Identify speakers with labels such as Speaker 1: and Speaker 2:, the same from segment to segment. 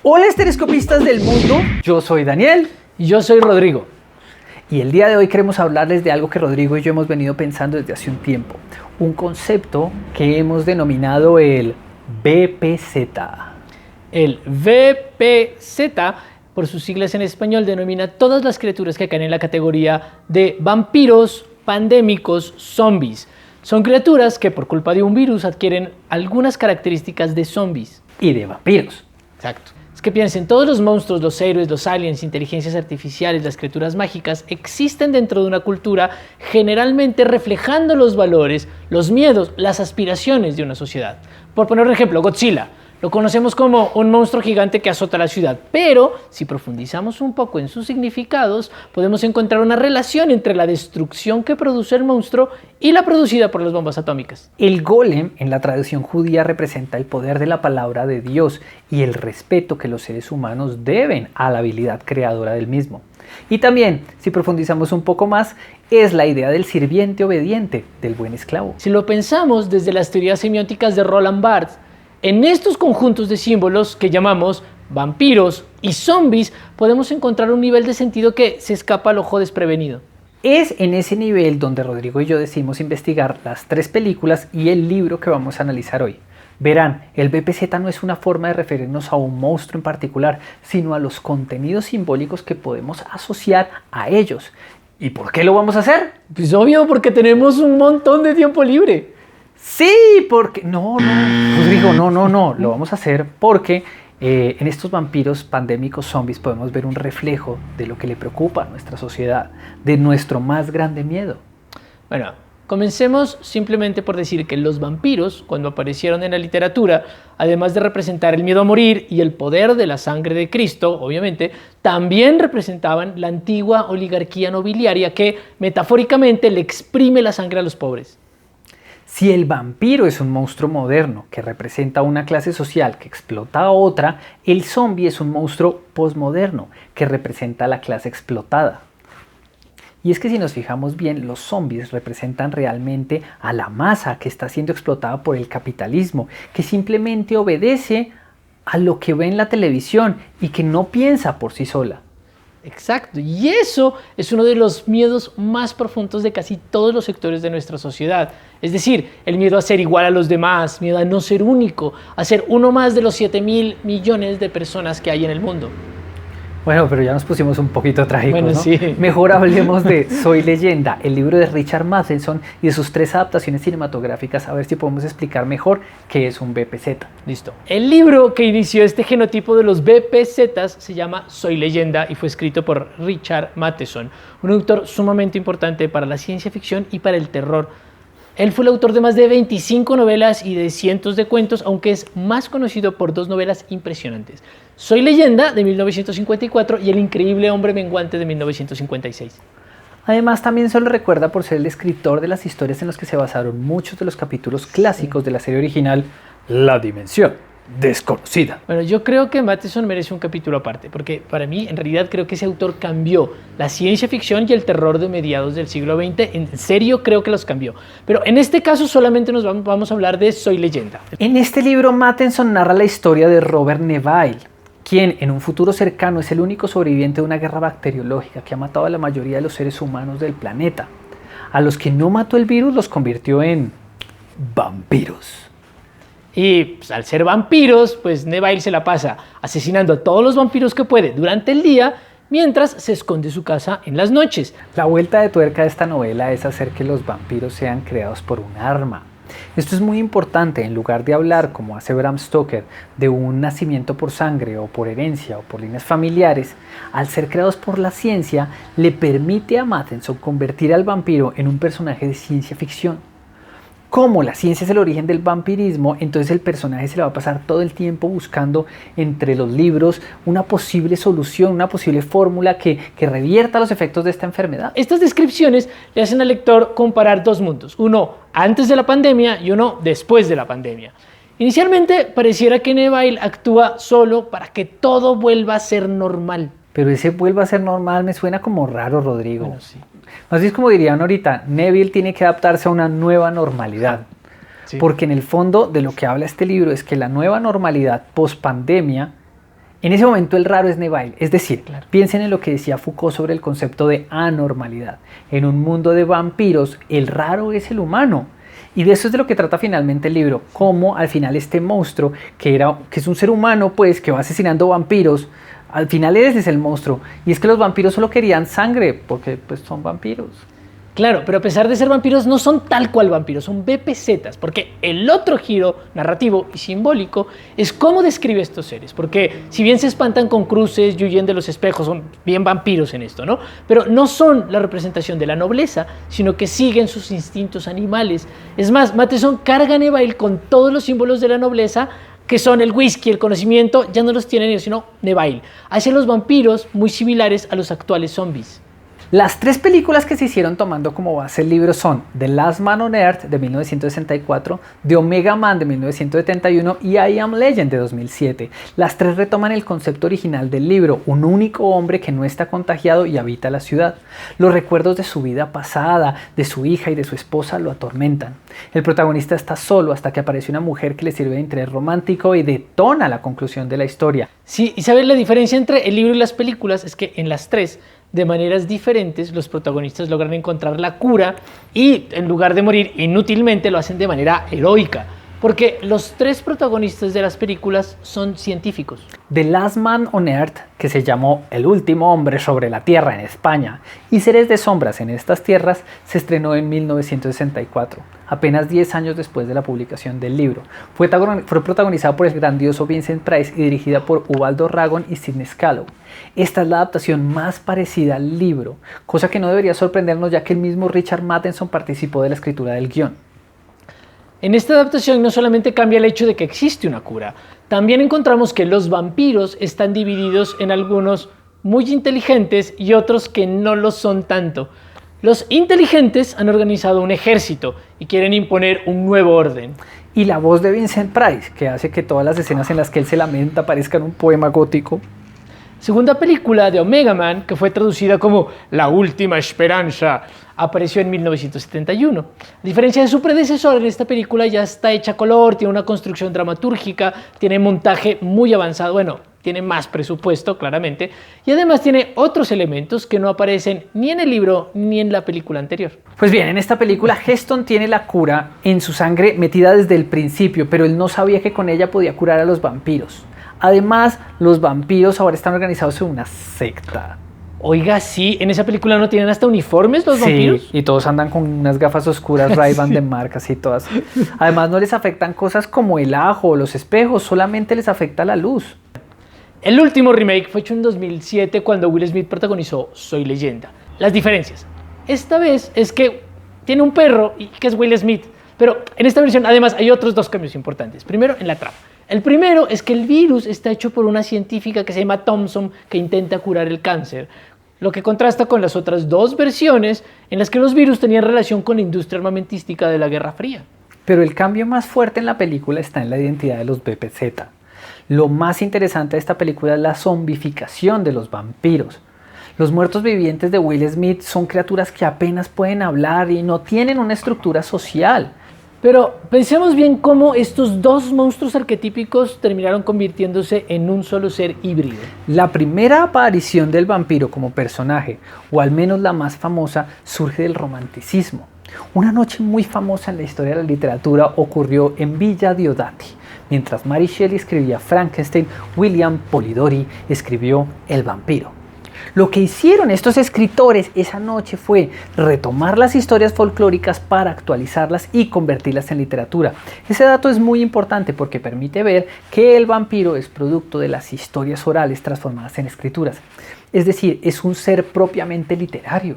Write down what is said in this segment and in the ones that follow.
Speaker 1: Hola estereoscopistas del mundo, yo soy Daniel.
Speaker 2: Y yo soy Rodrigo.
Speaker 1: Y el día de hoy queremos hablarles de algo que Rodrigo y yo hemos venido pensando desde hace un tiempo. Un concepto que hemos denominado el BPZ.
Speaker 2: El BPZ, por sus siglas en español, denomina todas las criaturas que caen en la categoría de vampiros, pandémicos, zombies. Son criaturas que por culpa de un virus adquieren algunas características de zombies.
Speaker 1: Y de vampiros.
Speaker 2: Exacto. Es que piensen, todos los monstruos, los héroes, los aliens, inteligencias artificiales, las criaturas mágicas existen dentro de una cultura generalmente reflejando los valores, los miedos, las aspiraciones de una sociedad. Por poner un ejemplo, Godzilla. Lo conocemos como un monstruo gigante que azota la ciudad, pero si profundizamos un poco en sus significados, podemos encontrar una relación entre la destrucción que produce el monstruo y la producida por las bombas atómicas.
Speaker 1: El golem en la tradición judía representa el poder de la palabra de Dios y el respeto que los seres humanos deben a la habilidad creadora del mismo. Y también, si profundizamos un poco más, es la idea del sirviente obediente, del buen esclavo.
Speaker 2: Si lo pensamos desde las teorías semióticas de Roland Barthes, en estos conjuntos de símbolos que llamamos vampiros y zombies, podemos encontrar un nivel de sentido que se escapa al ojo desprevenido.
Speaker 1: Es en ese nivel donde Rodrigo y yo decidimos investigar las 3 películas y el libro que vamos a analizar hoy. Verán, el BPZ no es una forma de referirnos a un monstruo en particular, sino a los contenidos simbólicos que podemos asociar a ellos. ¿Y por qué lo vamos a hacer?
Speaker 2: Pues obvio, porque tenemos un montón de tiempo libre.
Speaker 1: Sí, porque... No, Rodrigo, no. Lo vamos a hacer porque en estos vampiros pandémicos zombies podemos ver un reflejo de lo que le preocupa a nuestra sociedad, de nuestro más grande miedo.
Speaker 2: Bueno, comencemos simplemente por decir que los vampiros, cuando aparecieron en la literatura, además de representar el miedo a morir y el poder de la sangre de Cristo, obviamente, también representaban la antigua oligarquía nobiliaria que, metafóricamente, le exprime la sangre a los pobres.
Speaker 1: Si el vampiro es un monstruo moderno que representa una clase social que explota a otra, el zombie es un monstruo posmoderno que representa a la clase explotada. Y es que si nos fijamos bien, los zombies representan realmente a la masa que está siendo explotada por el capitalismo, que simplemente obedece a lo que ve en la televisión y que no piensa por sí sola.
Speaker 2: Exacto, y eso es uno de los miedos más profundos de casi todos los sectores de nuestra sociedad. Es decir, el miedo a ser igual a los demás, miedo a no ser único, a ser uno más de los 7.000 millones de personas que hay en el mundo.
Speaker 1: Bueno, pero ya nos pusimos un poquito trágicos,
Speaker 2: bueno,
Speaker 1: ¿no?
Speaker 2: Sí.
Speaker 1: Mejor hablemos de Soy Leyenda, el libro de Richard Matheson y de sus 3 adaptaciones cinematográficas, a ver si podemos explicar mejor qué es un BPZ.
Speaker 2: Listo. El libro que inició este genotipo de los BPZs se llama Soy Leyenda y fue escrito por Richard Matheson, un autor sumamente importante para la ciencia ficción y para el terror. Él fue el autor de más de 25 novelas y de cientos de cuentos, aunque es más conocido por 2 novelas impresionantes. Soy Leyenda, de 1954, y El increíble hombre menguante, de 1956.
Speaker 1: Además, también se lo recuerda por ser el escritor de las historias en las que se basaron muchos de los capítulos clásicos de la serie original, La Dimensión Desconocida.
Speaker 2: Bueno, yo creo que Matheson merece un capítulo aparte, porque para mí, en realidad, creo que ese autor cambió la ciencia ficción y el terror de mediados del siglo XX. En serio, creo que los cambió. Pero en este caso solamente vamos a hablar de Soy Leyenda.
Speaker 1: En este libro, Matheson narra la historia de Robert Neville, quien en un futuro cercano es el único sobreviviente de una guerra bacteriológica que ha matado a la mayoría de los seres humanos del planeta. A los que no mató el virus los convirtió en vampiros.
Speaker 2: Y pues, al ser vampiros, pues Neville se la pasa asesinando a todos los vampiros que puede durante el día, mientras se esconde su casa en las noches.
Speaker 1: La vuelta de tuerca de esta novela es hacer que los vampiros sean creados por un arma. Esto es muy importante. En lugar de hablar, como hace Bram Stoker, de un nacimiento por sangre o por herencia o por líneas familiares, al ser creados por la ciencia, le permite a Matheson convertir al vampiro en un personaje de ciencia ficción. Como la ciencia es el origen del vampirismo, entonces el personaje se le va a pasar todo el tiempo buscando entre los libros una posible solución, una posible fórmula que revierta los efectos de esta enfermedad.
Speaker 2: Estas descripciones le hacen al lector comparar 2 mundos, uno antes de la pandemia y uno después de la pandemia. Inicialmente pareciera que Neville actúa solo para que todo vuelva a ser normal.
Speaker 1: Pero ese vuelva a ser normal me suena como raro, Rodrigo.
Speaker 2: Bueno, sí.
Speaker 1: Así es como dirían ahorita, Neville tiene que adaptarse a una nueva normalidad. Sí. Porque en el fondo de lo que habla este libro es que la nueva normalidad post-pandemia En ese momento el raro es Neville, es decir,
Speaker 2: Claro.
Speaker 1: piensen en lo que decía Foucault sobre el concepto de anormalidad. En un mundo de vampiros, el raro es el humano. Y de eso es de lo que trata finalmente el libro, cómo al final este monstruo, que es un ser humano, pues, que va asesinando vampiros, al final ese es el monstruo. Y es que los vampiros solo querían sangre, porque pues son vampiros.
Speaker 2: Claro, pero a pesar de ser vampiros, no son tal cual vampiros, son BPZs, porque el otro giro narrativo y simbólico es cómo describe estos seres, porque si bien se espantan con cruces y huyen de los espejos, son bien vampiros en esto, ¿no? Pero no son la representación de la nobleza, sino que siguen sus instintos animales. Es más, Matheson carga a Neville con todos los símbolos de la nobleza, que son el whisky, el conocimiento, ya no los tienen ellos, sino Neville. Hace los vampiros muy similares a los actuales zombies.
Speaker 1: Las tres películas que se hicieron tomando como base el libro son The Last Man on Earth de 1964, The Omega Man de 1971 y I Am Legend de 2007. Las tres retoman el concepto original del libro, un único hombre que no está contagiado y habita la ciudad. Los recuerdos de su vida pasada, de su hija y de su esposa lo atormentan. El protagonista está solo hasta que aparece una mujer que le sirve de interés romántico y detona la conclusión de la historia.
Speaker 2: Sí, y sabes la diferencia entre el libro y las películas es que en las tres, de maneras diferentes, los protagonistas logran encontrar la cura y en lugar de morir inútilmente lo hacen de manera heroica. Porque los tres protagonistas de las películas son científicos.
Speaker 1: The Last Man on Earth, que se llamó El último hombre sobre la Tierra en España, y Seres de sombras en estas tierras, se estrenó en 1964, apenas 10 años después de la publicación del libro. Fue protagonizada por el grandioso Vincent Price y dirigida por Ubaldo Ragon y Sidney Scalo. Esta es la adaptación más parecida al libro, cosa que no debería sorprendernos ya que el mismo Richard Matheson participó de la escritura del guión.
Speaker 2: En esta adaptación no solamente cambia el hecho de que existe una cura, también encontramos que los vampiros están divididos en algunos muy inteligentes y otros que no lo son tanto. Los inteligentes han organizado un ejército y quieren imponer un nuevo orden.
Speaker 1: Y la voz de Vincent Price, que hace que todas las escenas en las que él se lamenta parezcan un poema gótico.
Speaker 2: Segunda película de Omega Man, que fue traducida como La Última Esperanza, apareció en 1971. A diferencia de su predecesor, en esta película ya está hecha a color, tiene una construcción dramatúrgica, tiene montaje muy avanzado, bueno, tiene más presupuesto, claramente, y además tiene otros elementos que no aparecen ni en el libro ni en la película anterior.
Speaker 1: Pues bien, en esta película Heston tiene la cura en su sangre metida desde el principio, pero él no sabía que con ella podía curar a los vampiros. Además, los vampiros ahora están organizados en una secta.
Speaker 2: Oiga, sí, en esa película no tienen hasta uniformes los vampiros.
Speaker 1: Sí, y todos andan con unas gafas oscuras Ray-Ban de marcas y todas. Además, no les afectan cosas como el ajo o los espejos, solamente les afecta la luz.
Speaker 2: El último remake fue hecho en 2007 cuando Will Smith protagonizó Soy Leyenda. Las diferencias. Esta vez es que tiene un perro y que es Will Smith. Pero en esta versión además hay otros dos cambios importantes. Primero, en la trama. El primero es que el virus está hecho por una científica que se llama Thompson que intenta curar el cáncer, lo que contrasta con las otras dos versiones en las que los virus tenían relación con la industria armamentística de la Guerra Fría.
Speaker 1: Pero el cambio más fuerte en la película está en la identidad de los BPZ. Lo más interesante de esta película es la zombificación de los vampiros. Los muertos vivientes de Will Smith son criaturas que apenas pueden hablar y no tienen una estructura social.
Speaker 2: Pero pensemos bien cómo estos dos monstruos arquetípicos terminaron convirtiéndose en un solo ser híbrido.
Speaker 1: La primera aparición del vampiro como personaje, o al menos la más famosa, surge del romanticismo. Una noche muy famosa en la historia de la literatura ocurrió en Villa Diodati. Mientras Mary Shelley escribía Frankenstein, William Polidori escribió El vampiro. Lo que hicieron estos escritores esa noche fue retomar las historias folclóricas para actualizarlas y convertirlas en literatura. Ese dato es muy importante porque permite ver que el vampiro es producto de las historias orales transformadas en escrituras. Es decir, es un ser propiamente literario.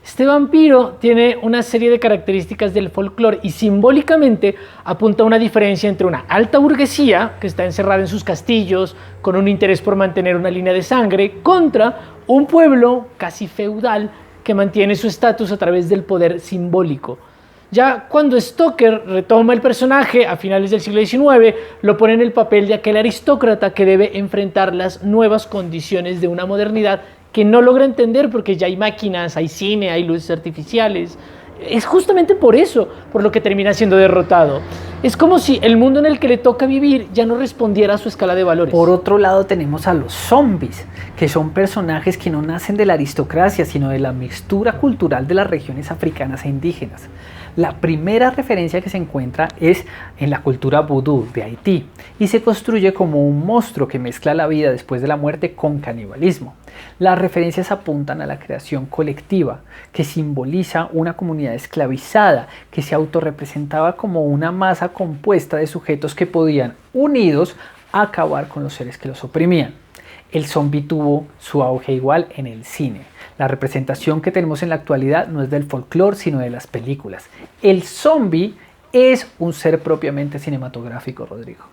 Speaker 2: Este vampiro tiene una serie de características del folclore y simbólicamente apunta a una diferencia entre una alta burguesía, que está encerrada en sus castillos, con un interés por mantener una línea de sangre, contra un pueblo casi feudal que mantiene su estatus a través del poder simbólico. Ya cuando Stoker retoma el personaje a finales del siglo XIX, lo pone en el papel de aquel aristócrata que debe enfrentar las nuevas condiciones de una modernidad que no logra entender porque ya hay máquinas, hay cine, hay luces artificiales. Es justamente por eso, por lo que termina siendo derrotado. Es como si el mundo en el que le toca vivir ya no respondiera a su escala de valores.
Speaker 1: Por otro lado tenemos a los zombies, que son personajes que no nacen de la aristocracia, sino de la mixtura cultural de las regiones africanas e indígenas. La primera referencia que se encuentra es en la cultura vudú de Haití y se construye como un monstruo que mezcla la vida después de la muerte con canibalismo. Las referencias apuntan a la creación colectiva, que simboliza una comunidad esclavizada que se autorrepresentaba como una masa compuesta de sujetos que podían, unidos, acabar con los seres que los oprimían. El zombie tuvo su auge igual en el cine. La representación que tenemos en la actualidad no es del folclore, sino de las películas. El zombie es un ser propiamente cinematográfico, Rodrigo.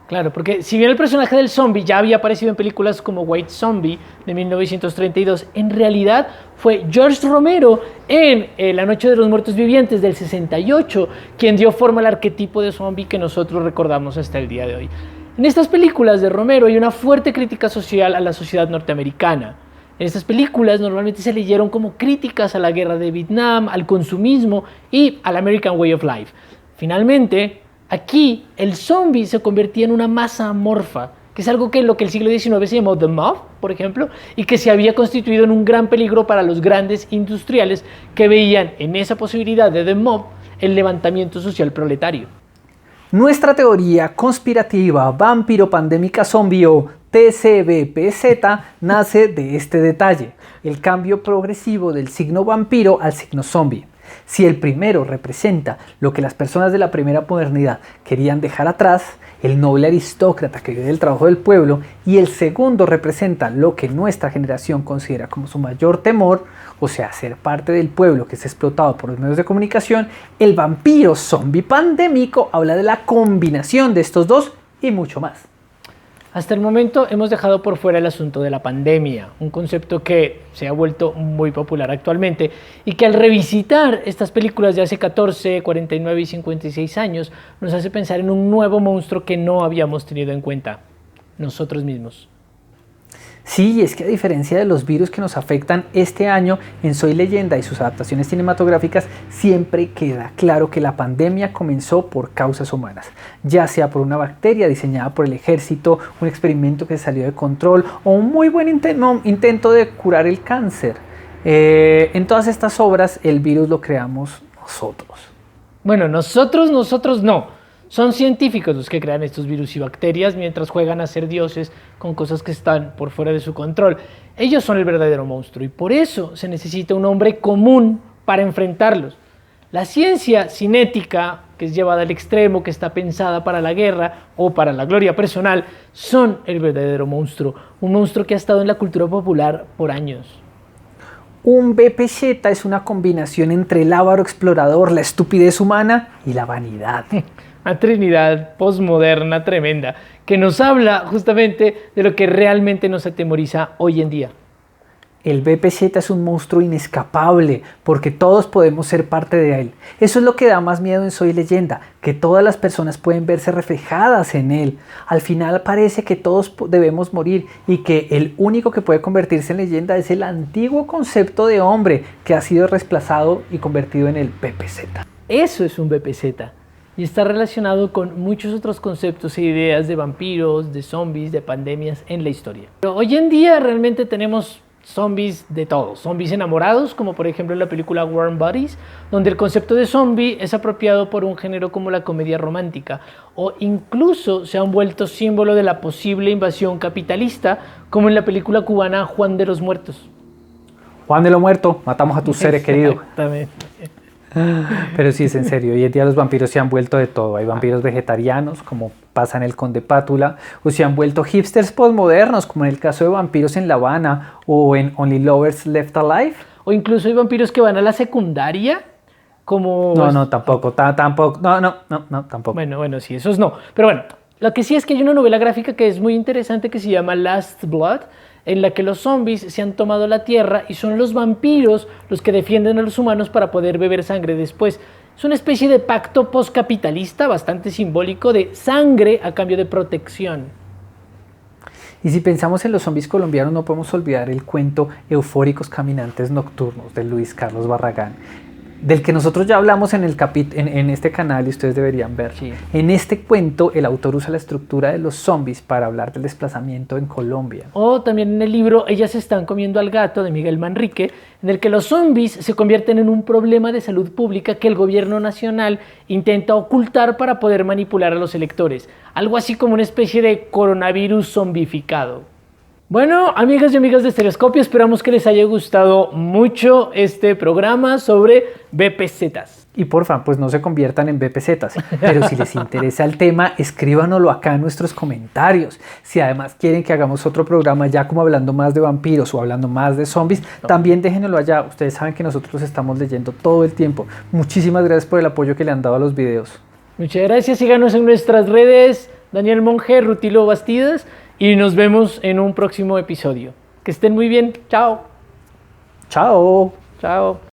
Speaker 2: Claro, porque si bien el personaje del zombie ya había aparecido en películas como White Zombie de 1932, en realidad fue George Romero en La Noche de los Muertos Vivientes del 68 quien dio forma al arquetipo de zombie que nosotros recordamos hasta el día de hoy. En estas películas de Romero hay una fuerte crítica social a la sociedad norteamericana. En estas películas normalmente se leyeron como críticas a la guerra de Vietnam, al consumismo y al American Way of Life. Finalmente, aquí el zombie se convertía en una masa amorfa, que es algo que en lo que el siglo XIX se llamó The Mob, por ejemplo, y que se había constituido en un gran peligro para los grandes industriales que veían en esa posibilidad de The Mob el levantamiento social proletario.
Speaker 1: Nuestra teoría conspirativa vampiro pandémica zombie o TCBPZ nace de este detalle, el cambio progresivo del signo vampiro al signo zombie. Si el primero representa lo que las personas de la primera modernidad querían dejar atrás, el noble aristócrata que vive del trabajo del pueblo, y el segundo representa lo que nuestra generación considera como su mayor temor, o sea, ser parte del pueblo que es explotado por los medios de comunicación, el vampiro zombie pandémico habla de la combinación de estos dos y mucho más.
Speaker 2: Hasta el momento hemos dejado por fuera el asunto de la pandemia, un concepto que se ha vuelto muy popular actualmente y que al revisitar estas películas de hace 14, 49 y 56 años nos hace pensar en un nuevo monstruo que no habíamos tenido en cuenta, nosotros mismos.
Speaker 1: Sí, es que a diferencia de los virus que nos afectan este año, en Soy Leyenda y sus adaptaciones cinematográficas siempre queda claro que la pandemia comenzó por causas humanas, ya sea por una bacteria diseñada por el ejército, un experimento que salió de control o un muy buen intento de curar el cáncer. En todas estas obras el virus lo creamos nosotros.
Speaker 2: Bueno, nosotros no. Son científicos los que crean estos virus y bacterias mientras juegan a ser dioses con cosas que están por fuera de su control. Ellos son el verdadero monstruo y por eso se necesita un hombre común para enfrentarlos. La ciencia cinética, que es llevada al extremo, que está pensada para la guerra o para la gloria personal, son el verdadero monstruo. Un monstruo que ha estado en la cultura popular por años.
Speaker 1: Un BPZ es una combinación entre el avaro explorador, la estupidez humana y la vanidad.
Speaker 2: Una trinidad posmoderna tremenda que nos habla justamente de lo que realmente nos atemoriza hoy en día.
Speaker 1: El BPZ es un monstruo inescapable porque todos podemos ser parte de él. Eso es lo que da más miedo en Soy Leyenda, que todas las personas pueden verse reflejadas en él. Al final parece que todos debemos morir y que el único que puede convertirse en leyenda es el antiguo concepto de hombre que ha sido reemplazado y convertido en el BPZ.
Speaker 2: Eso es un BPZ. Y está relacionado con muchos otros conceptos e ideas de vampiros, de zombies, de pandemias en la historia. Pero hoy en día realmente tenemos zombies de todos, zombies enamorados, como por ejemplo en la película Warm Bodies, donde el concepto de zombie es apropiado por un género como la comedia romántica, o incluso se han vuelto símbolo de la posible invasión capitalista, como en la película cubana Juan de los Muertos.
Speaker 1: Juan de los Muertos, matamos a tus seres queridos.
Speaker 2: Exactamente.
Speaker 1: Pero sí, es en serio, hoy en día los vampiros se han vuelto de todo. Hay vampiros vegetarianos, como pasa en El Conde Pátula, o se han vuelto hipsters postmodernos, como en el caso de Vampiros en La Habana o en Only Lovers Left Alive.
Speaker 2: O incluso hay vampiros que van a la secundaria, como...
Speaker 1: No, tampoco, tampoco.
Speaker 2: Bueno, sí, esos no. Pero bueno, lo que sí es que hay una novela gráfica que es muy interesante que se llama Last Blood, en la que los zombies se han tomado la tierra y son los vampiros los que defienden a los humanos para poder beber sangre después. Es una especie de pacto postcapitalista bastante simbólico de sangre a cambio de protección.
Speaker 1: Y si pensamos en los zombies colombianos, no podemos olvidar el cuento Eufóricos Caminantes Nocturnos de Luis Carlos Barragán. del que nosotros ya hablamos en, en este canal y ustedes deberían ver.
Speaker 2: Sí.
Speaker 1: En este cuento el autor usa la estructura de los zombies para hablar del desplazamiento en Colombia.
Speaker 2: O también en el libro Ellas están comiendo al gato de Miguel Manrique, en el que los zombies se convierten en un problema de salud pública que el gobierno nacional intenta ocultar para poder manipular a los electores. Algo así como una especie de coronavirus zombificado. Bueno, amigas y amigas de Estereoscopio, esperamos que les haya gustado mucho este programa sobre BPZs.
Speaker 1: Y porfa, pues no se conviertan en BPZs, pero si les interesa el tema, escríbanoslo acá en nuestros comentarios. Si además quieren que hagamos otro programa ya como hablando más de vampiros o hablando más de zombies, también déjenlo allá. Ustedes saben que nosotros los estamos leyendo todo el tiempo. Muchísimas gracias por el apoyo que le han dado a los videos.
Speaker 2: Muchas gracias, síganos en nuestras redes, Daniel Monge, Rutilo Bastidas, y nos vemos en un próximo episodio. Que estén muy bien, chao.
Speaker 1: Chao.
Speaker 2: Chao.